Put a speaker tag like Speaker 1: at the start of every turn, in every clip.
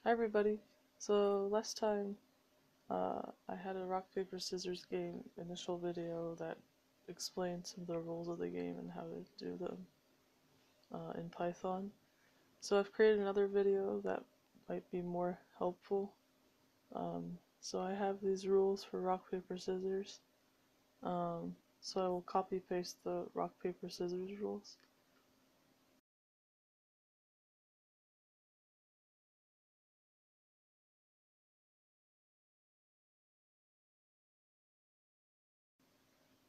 Speaker 1: Hi everybody. So last time I had a rock paper scissors game initial video that explained some of the rules of the game and how to do them in Python. So I've created another video that might be more helpful. So I have these rules for rock paper scissors. So I will copy paste the rock paper scissors rules.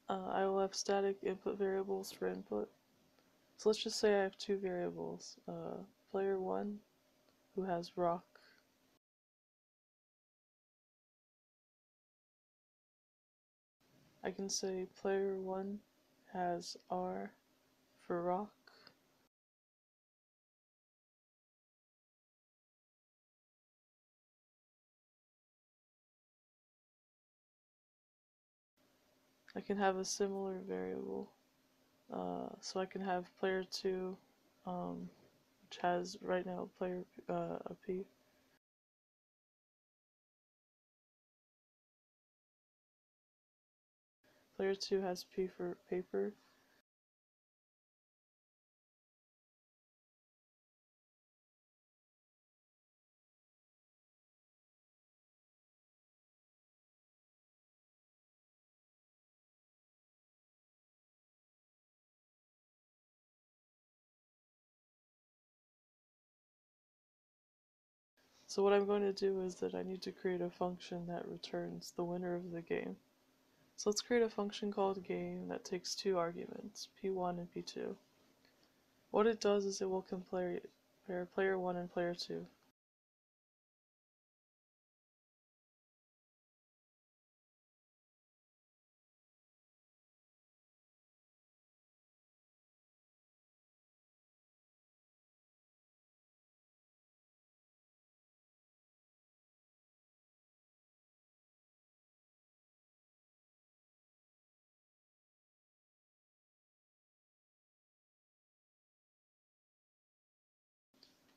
Speaker 1: I will have static input variables for input. So let's just say I have two variables. Player 1 who has rock. I can say player 1 has R for rock. I can have a similar variable. So I can have player 2, which has right now player a P. Player 2 has P for paper. So what I'm going to do is that I need to create a function that returns the winner of the game. So let's create a function called game that takes two arguments, P1 and P2. What it does is it will compare player 1 and player 2.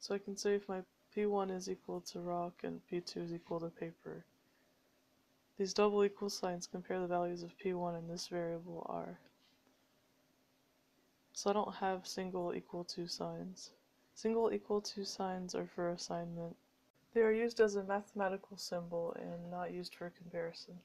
Speaker 1: So I can say if my P1 is equal to rock and P2 is equal to paper. These double equal signs compare the values of P1 and this variable R. So I don't have single equal to signs. Single equal to signs are for assignment. They are used as a mathematical symbol and not used for comparison.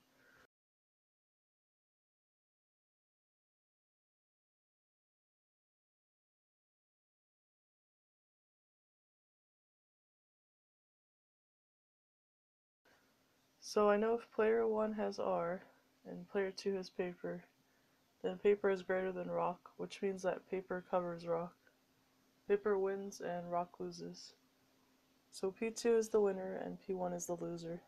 Speaker 1: So I know if player 1 has R and player 2 has paper, then paper is greater than rock, which means that paper covers rock. Paper wins and rock loses. So P2 is the winner and P1 is the loser.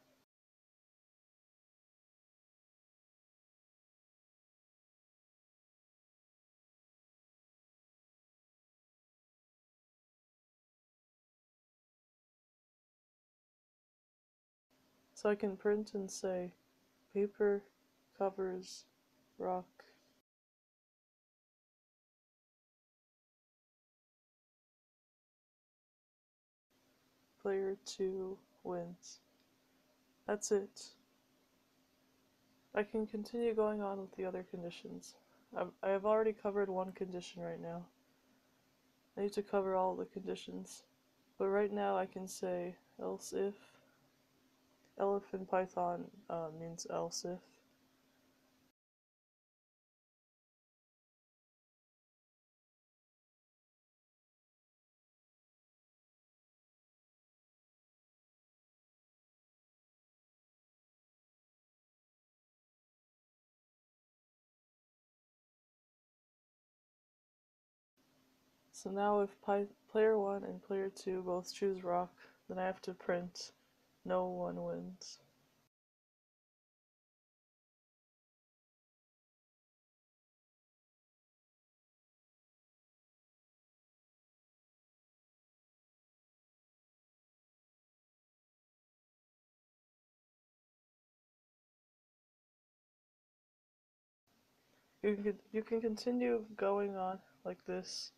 Speaker 1: So I can print and say paper covers rock. Player 2 wins. That's it. I can continue going on with the other conditions. I have already covered one condition right now. I need to cover all the conditions. But right now I can say else if. Elif in Python means else if. So now if player 1 and player 2 both choose rock, then I have to print no one wins. You can continue going on like this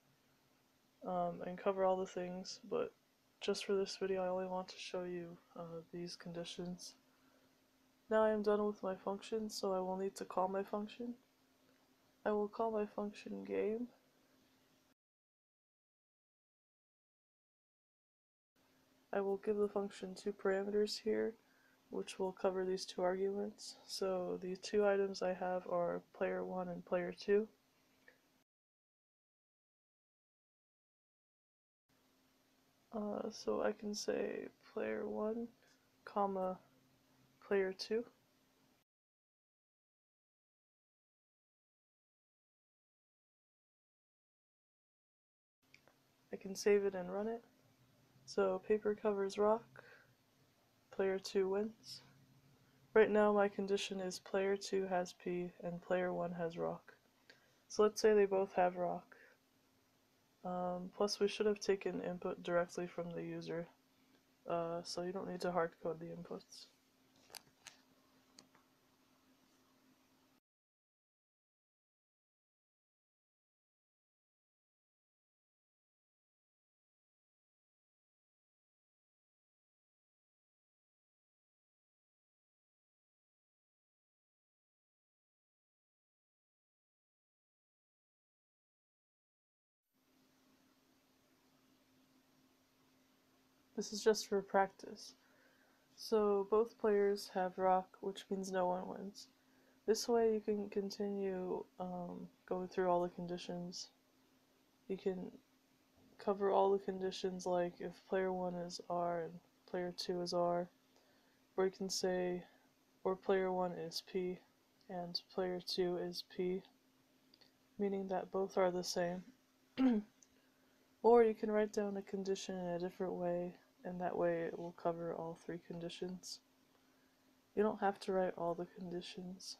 Speaker 1: and cover all the things, but just for this video, I only want to show you these conditions. Now I am done with my function, so I will need to call my function. I will call my function game. I will give the function two parameters here, which will cover these two arguments. So the two items I have are player 1 and player 2. So I can say player 1, comma, player 2. I can save it and run it. So paper covers rock, player 2 wins. Right now my condition is player 2 has P and player 1 has rock. So let's say they both have rock. Plus we should have taken input directly from the user, so you don't need to hard code the inputs. This is just for practice. So both players have rock, which means no one wins. This way you can continue going through all the conditions. You can cover all the conditions, like if player 1 is R and player 2 is R, or you can say, or player 1 is P and player 2 is P, meaning that both are the same. Or you can write down a condition in a different way, and that way it will cover all three conditions. You don't have to write all the conditions.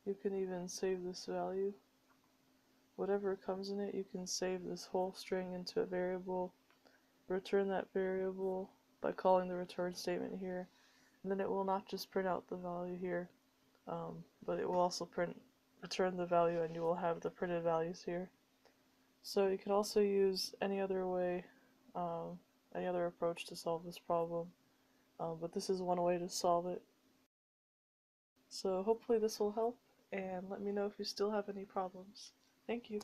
Speaker 1: You can even save this value. Whatever comes in it, you can save this whole string into a variable, return that variable by calling the return statement here, and then it will not just print out the value here, but it will also return the value, and you will have the printed values here. So you can also use any other way, any other approach to solve this problem, but this is one way to solve it. So hopefully this will help, and let me know if you still have any problems. Thank you.